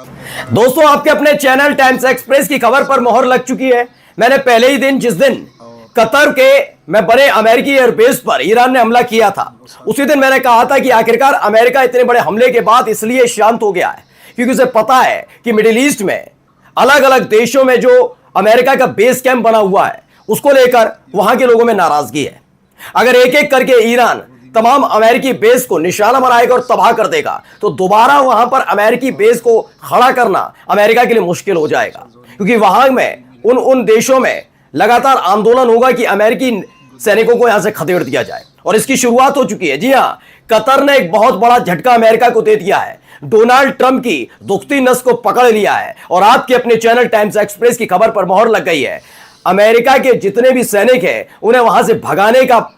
दोस्तों, आपके अपने चैनल टाइम्स एक्सप्रेस की खबर पर मोहर लग चुकी है। मैंने पहले ही दिन, जिस दिन कतर के में बड़े अमेरिकी एयरबेस पर ईरान ने हमला किया था, उसी दिन मैंने कहा था कि आखिरकार अमेरिका इतने बड़े हमले के बाद इसलिए शांत हो गया है क्योंकि उसे पता है कि मिडिल ईस्ट में अलग अलग देशों में जो अमेरिका का बेस कैंप बना हुआ है, उसको लेकर वहां के लोगों में नाराजगी है। अगर एक एक करके ईरान तमाम अमेरिकी बेस को निशाना बनाएगा और तबाह कर देगा, तो दोबारा वहां पर अमेरिकी बेस को खड़ा करना अमेरिका के लिए मुश्किल हो जाएगा, क्योंकि वहां में उन देशों में लगातार आंदोलन होगा कि अमेरिकी सैनिकों को यहां से खदेड़ दिया जाए। और इसकी शुरुआत हो चुकी है। जी हां, कतर ने एक बहुत बड़ा झटका अमेरिका को दे दिया है। डोनाल्ड ट्रंप की दुखती नस को पकड़ लिया है और आपके अपने चैनल टाइम्स एक्सप्रेस की खबर पर मोहर लग गई है। अमेरिका के जितने भी सैनिक हैं, उन्हें वहां से भगाने का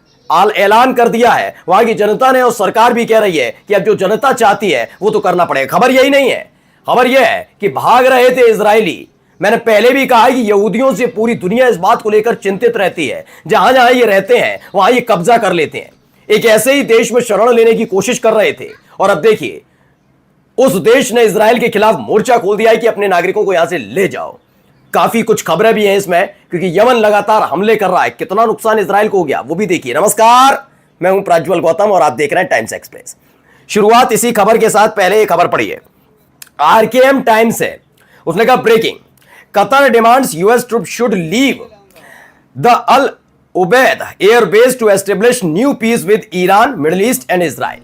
ऐलान कर दिया है वहां की जनता ने, और सरकार भी कह रही है कि अब जो जनता चाहती है वो तो करना पड़ेगा। खबर यही नहीं है, खबर यह है कि भाग रहे थे इजरायली। मैंने पहले भी कहा है कि यहूदियों से पूरी दुनिया इस बात को लेकर चिंतित रहती है। जहां जहां ये रहते हैं वहां ये कब्जा कर लेते हैं। एक ऐसे ही देश में शरण लेने की कोशिश कर रहे थे, और अब देखिए उस देश ने इजराइल के खिलाफ मोर्चा खोल दिया है कि अपने नागरिकों को यहां से ले जाओ। काफी कुछ खबरें भी हैं इसमें, क्योंकि यमन लगातार हमले कर रहा है। कितना नुकसान इजराइल को हो गया वो भी देखिए। नमस्कार, मैं हूं प्रज्वल गौतम और आप देख रहे हैं टाइम्स एक्सप्रेस। शुरुआत इसी खबर के साथ। पहले ये खबर पढ़िए, आरकेएम टाइम्स है, उसने कहा breaking, Qatar demands US troop should leave the Al Udeid airbase to establish new peace with Iran, Middle East and Israel.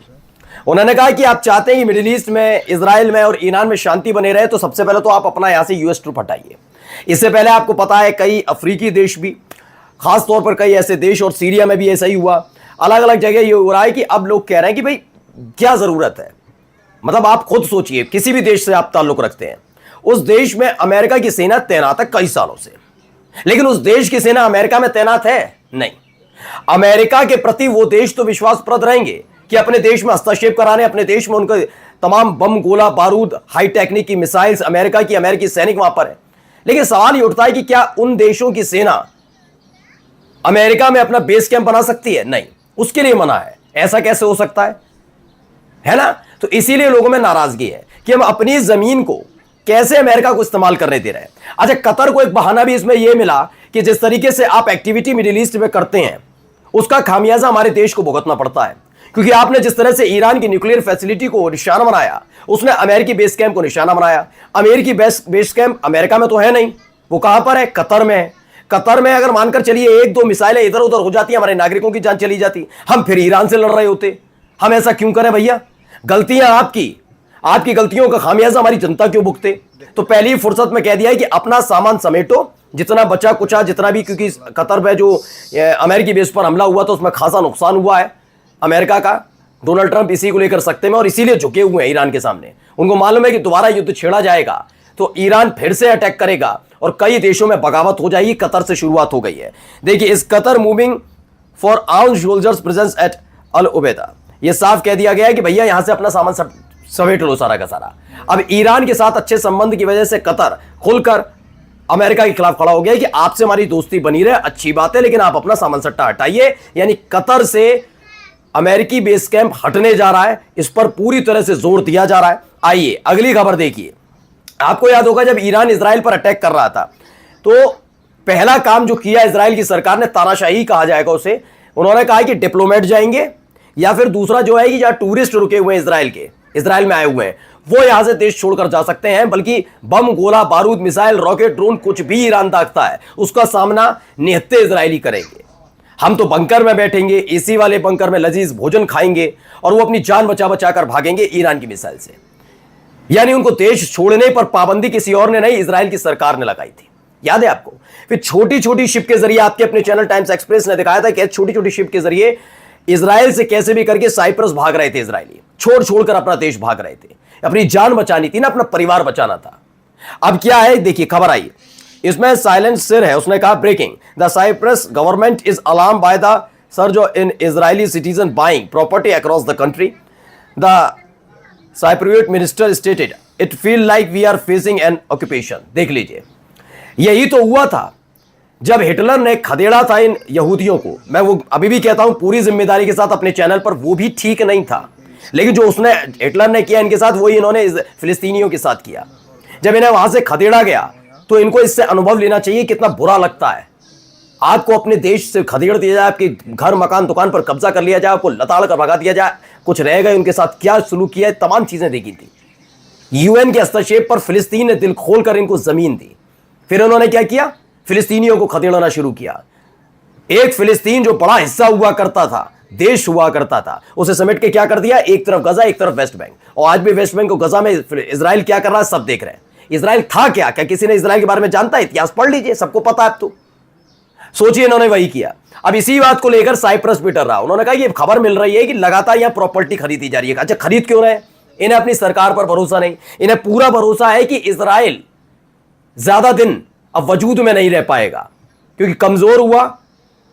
उन्होंने कहा कि आप चाहते हैं कि मिडिल ईस्ट में, इजराइल में और ईरान में शांति बने रहे, तो सबसे पहले तो आप अपना यहां से यूएस ट्रूप हटाइए। इससे पहले आपको पता है कई अफ्रीकी देश भी, खास तौर पर कई ऐसे देश, और सीरिया में भी ऐसा ही हुआ, अलग अलग जगह ये हो रहा है कि अब लोग कह रहे हैं कि भाई क्या जरूरत है। मतलब आप खुद सोचिए, किसी भी देश से आप ताल्लुक रखते हैं, उस देश में अमेरिका की सेना तैनात है कई सालों से, लेकिन उस देश की सेना अमेरिका में तैनात है नहीं। अमेरिका के प्रति वो देश तो विश्वासप्रद रहेंगे कि अपने देश में हस्तक्षेप कराने, अपने देश में उनके तमाम बम, गोला बारूद, हाई टेक्निक की मिसाइल्स अमेरिकी सैनिक वहां पर है। लेकिन सवाल ये उठता है कि क्या उन देशों की सेना अमेरिका में अपना बेस कैंप बना सकती है? नहीं, उसके लिए मना है। ऐसा कैसे हो सकता है ना? तो इसीलिए लोगों में नाराजगी है कि हम अपनी जमीन को कैसे अमेरिका को इस्तेमाल करने दे रहे हैं। अच्छा, कतर को एक बहाना भी इसमें यह मिला कि जिस तरीके से आप एक्टिविटी मिडिल ईस्ट में करते हैं, उसका खामियाजा हमारे देश को भुगतना पड़ता है, क्योंकि आपने जिस तरह से ईरान की न्यूक्लियर फैसिलिटी को निशाना बनाया, उसने अमेरिकी बेस कैंप को निशाना बनाया। अमेरिकी बेस कैंप अमेरिका में तो है नहीं, वो कहां पर है? कतर में है। कतर में अगर मानकर चलिए एक दो मिसाइलें इधर उधर हो जाती, हमारे नागरिकों की जान चली जाती, हम फिर ईरान से लड़ रहे होते। हम ऐसा क्यों करें भैया? गलतियां आपकी गलतियों का खामियाजा हमारी जनता क्यों भुगते? तो पहली फुर्सत में कह दिया है कि अपना सामान समेटो, जितना बचा कुचा, जितना भी, क्योंकि कतर में जो अमेरिकी बेस पर हमला हुआ तो उसमें खासा नुकसान हुआ है अमेरिका का। डोनाल्ड ट्रंप इसी को लेकर सकते में और इसीलिए झुके हुए हैं ईरान के सामने। उनको मालूम है कि दोबारा युद्ध छेड़ा जाएगा तो ईरान फिर से अटैक करेगा और कई देशों में बगावत हो जाएगी। कतर से शुरुआत हो गई है। देखिए, इस Qatar moving for armed soldiers presence at Al Ubaida, यह साफ कह दिया गया है कि भैया यहां से अपना सामान समेट लो सारा का सारा। अब ईरान के साथ अच्छे संबंध की वजह से कतर खुलकर अमेरिका के खिलाफ खड़ा हो गया कि आपसे हमारी दोस्ती बनी रहे, अच्छी बात है, लेकिन आप अपना सामान सट्टा हटाइए। यानी कतर से अमेरिकी बेस कैंप हटने जा रहा है, इस पर पूरी तरह से जोर दिया जा रहा है। आइए अगली खबर देखिए। आपको याद होगा जब ईरान इजराइल पर अटैक कर रहा था, तो पहला काम जो किया इजराइल की सरकार ने, तानाशाही कहा जाएगा उसे, उन्होंने कहा कि डिप्लोमेट जाएंगे, या फिर दूसरा जो है कि जहां टूरिस्ट रुके हुए हैं इजराइल में आए हुए हैं, वो यहां से देश छोड़कर जा सकते हैं। बल्कि बम, गोला बारूद, मिसाइल, रॉकेट, ड्रोन, कुछ भी ईरान दागता है उसका सामना निहत्ते इजरायली करेंगे। हम तो बंकर में बैठेंगे, एसी वाले बंकर में लजीज भोजन खाएंगे, और वो अपनी जान बचा बचा कर भागेंगे ईरान की मिसाइल से। यानी उनको देश छोड़ने पर पाबंदी किसी और ने नहीं, इजराइल की सरकार ने लगाई थी। याद है आपको? फिर छोटी छोटी शिप के जरिए, आपके अपने चैनल टाइम्स एक्सप्रेस ने दिखाया था कि छोटी छोटी शिप के जरिए इजराइल से कैसे भी करके साइप्रस भाग रहे थे इजरायली, छोड़कर अपना देश भाग रहे थे। अपनी जान बचानी थी ना, अपना परिवार बचाना था। अब क्या है देखिए, खबर आई इसमें साइलेंट सिर है, उसने कहा breaking, the Cyprus government is alarmed by the surge in Israeli citizen buying property across the country. The Cypriot minister stated it feel like we are facing an occupation. देख लीजिए, यही तो हुआ था जब हिटलर ने खदेड़ा था इन यहूदियों को। मैं वो अभी भी कहता हूं पूरी जिम्मेदारी के साथ अपने चैनल पर, वो भी ठीक नहीं था, लेकिन जो उसने हिटलर ने किया इनके साथ, वही इन्होंने फिलिस्तीनियों के साथ किया। जब इन्हें वहां से खदेड़ा गया तो इनको इससे अनुभव लेना चाहिए कितना बुरा लगता है। आपको अपने देश से खदेड़ दिया जाए, आपके घर मकान दुकान पर कब्जा कर लिया जाए, आपको लताड़ कर भगा दिया जाए, कुछ रह गए उनके साथ क्या सलूक किया है, तमाम चीजें देखी थी। यूएन के हस्तक्षेप पर फिलिस्तीन ने दिल खोलकर इनको जमीन दी। फिर उन्होंने क्या किया, फिलिस्तीनियों को खदेड़ना शुरू किया। एक फिलिस्तीन जो बड़ा हिस्सा हुआ करता था, देश हुआ करता था, उसे समेट के क्या कर दिया, एक तरफ गजा एक तरफ वेस्ट बैंक। और आज भी वेस्ट बैंक और गजा में इजराइल क्या कर रहा है सब देख रहे हैं। इजराइल था क्या किसी ने इजराइल के बारे में जानता है? इतिहास पढ़ लीजिए, सबको पता है। अब तो सोचिए इन्होंने वही किया। अब इसी बात को लेकर साइप्रस भी डर रहा। उन्होंने कहा ये खबर मिल रही है कि लगातार यहां प्रॉपर्टी खरीदी जा रही है। अच्छा खरीद क्यों रहे? इन्हें अपनी सरकार पर भरोसा नहीं, इन्हें पूरा भरोसा है कि इजराइल ज्यादा दिन अब वजूद में नहीं रह पाएगा क्योंकि कमजोर हुआ।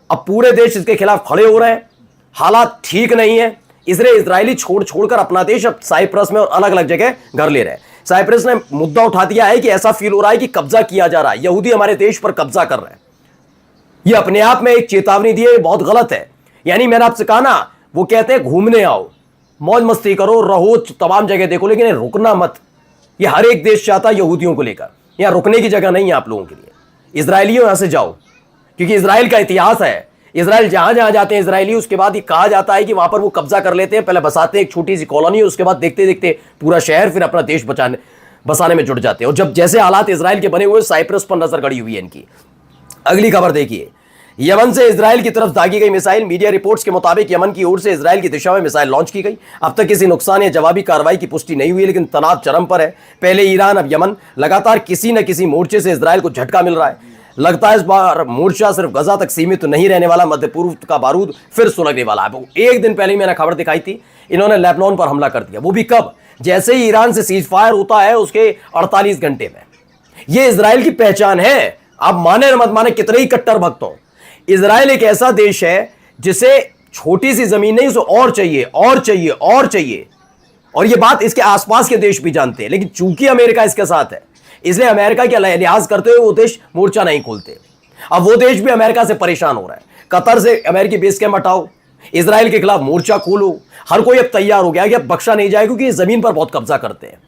अब पूरे देश इसके खिलाफ खड़े हो रहे हैं, हालात ठीक नहीं है, इसलिए इजरायली छोड़कर अपना देश अब साइप्रस में और अलग अलग जगह घर ले रहे हैं। साइप्रस ने मुद्दा उठा दिया है कि ऐसा फील हो रहा है कि कब्जा किया जा रहा है, यहूदी हमारे देश पर कब्जा कर रहे हैं। यह अपने आप में एक चेतावनी दी है, बहुत गलत है। यानी मैंने आपसे कहा ना, वो कहते हैं घूमने आओ, मौज मस्ती करो, रहो, तमाम जगह देखो, लेकिन रुकना मत। ये हर एक देश चाहता है यहूदियों को लेकर, यहां रुकने की जगह नहीं है आप लोगों के लिए। इजरायलियों यहां से जाओ, क्योंकि इजराइल का इतिहास है। इजराइल जहां जहां जाते हैं इजरायली, उसके बाद ये कहा जाता है कि वहां पर वो कब्जा कर लेते हैं, पहले बसाते हैं एक छोटी सी कॉलोनी, उसके बाद देखते देखते पूरा शहर, फिर अपना देश बसाने में जुट जाते हैं। और जब जैसे हालात इजराइल के बने हुए, साइप्रस पर नजर गड़ी हुई है इनकी। अगली खबर देखिए, यमन से इजराइल की तरफ दागी गई मिसाइल। मीडिया रिपोर्ट्स के मुताबिक यमन की ओर से इजराइल की दिशा में मिसाइल लॉन्च की गई। अब तक किसी नुकसान या जवाबी कार्रवाई की पुष्टि नहीं हुई, लेकिन तनाव चरम पर है। पहले ईरान, अब यमन, लगातार किसी न किसी मोर्चे से इजराइल को झटका मिल रहा है। लगता है इस बार मोर्चा सिर्फ गजा तक सीमित तो नहीं रहने वाला, मध्य पूर्व का बारूद फिर सुलगने वाला है। एक दिन पहले मैंने खबर दिखाई थी, इन्होंने लेबनान पर हमला कर दिया। वो भी कब? जैसे ही ईरान से सीज फायर होता है उसके 48 घंटे में। यह इजराइल की पहचान है। आप माने न मत माने, कितने ही कट्टर भक्त हो, इजराइल एक ऐसा देश है जिसे छोटी सी जमीन नहीं, उसे और चाहिए और चाहिए और चाहिए। और यह बात इसके आसपास के देश भी जानते हैं, लेकिन चूंकि अमेरिका इसके साथ है, इसलिए अमेरिका के लिहाज करते हुए वो देश मोर्चा नहीं खोलते। अब वो देश भी अमेरिका से परेशान हो रहा है। कतर से अमेरिकी बेस कैंप हटाओ, इजराइल के खिलाफ मोर्चा खोलो, हर कोई अब तैयार हो गया कि अब बख्शा नहीं जाए, क्योंकि जमीन पर बहुत कब्जा करते हैं।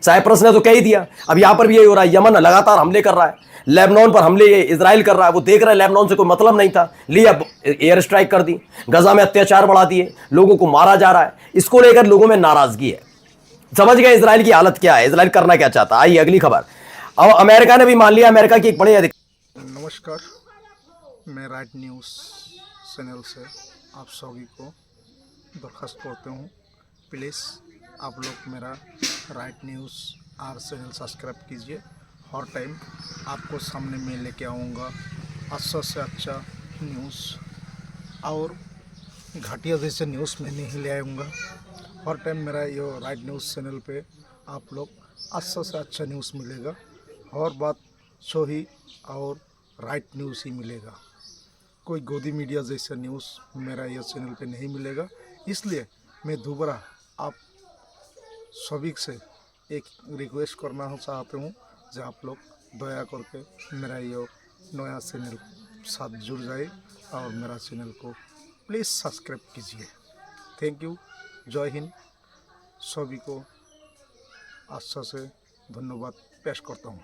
साइप्रस ने तो कह ही दिया, अब यहां पर भी यही हो रहा है। यमन लगातार हमले कर रहा है, लेबनान पर हमले इजराइल कर रहा है। वो देख रहा है लेबनान से कोई मतलब नहीं था, लिया एयर स्ट्राइक कर दी, गजा में अत्याचार बढ़ा दिए, लोगों को मारा जा रहा है। इसको लेकर लोगों में नाराजगी है। समझ गए इजराइल की हालत क्या है, इजराइल करना क्या चाहता है। आइए अगली खबर। अब अमेरिका ने भी मान लिया, अमेरिका की एक बड़ी नमस्कार, मैं राइट न्यूज़ चैनल से आप सभी को दरख्वास्त करता हूँ, प्लीज़ आप लोग मेरा right news our channel subscribe कीजिए। हर टाइम आपको सामने में लेके आऊँगा अच्छा से अच्छा न्यूज़, और घटिया जैसे न्यूज़ मैं नहीं ले आऊँगा। हर टाइम मेरा ये राइट न्यूज़ चैनल पे आप लोग अच्छा से अच्छा न्यूज़ मिलेगा, हर बात सही और राइट न्यूज़ ही मिलेगा। कोई गोदी मीडिया जैसा न्यूज़ मेरा यह चैनल पे नहीं मिलेगा। इसलिए मैं दोबारा आप सभी से एक रिक्वेस्ट करना चाहता हूँ, जो आप लोग दया करके मेरा ये नया चैनल साथ जुड़ जाए और मेरा चैनल को प्लीज़ सब्सक्राइब कीजिए। थैंक यू, जय हिंद। सभी को अच्छा से धन्यवाद पेश करता हूँ।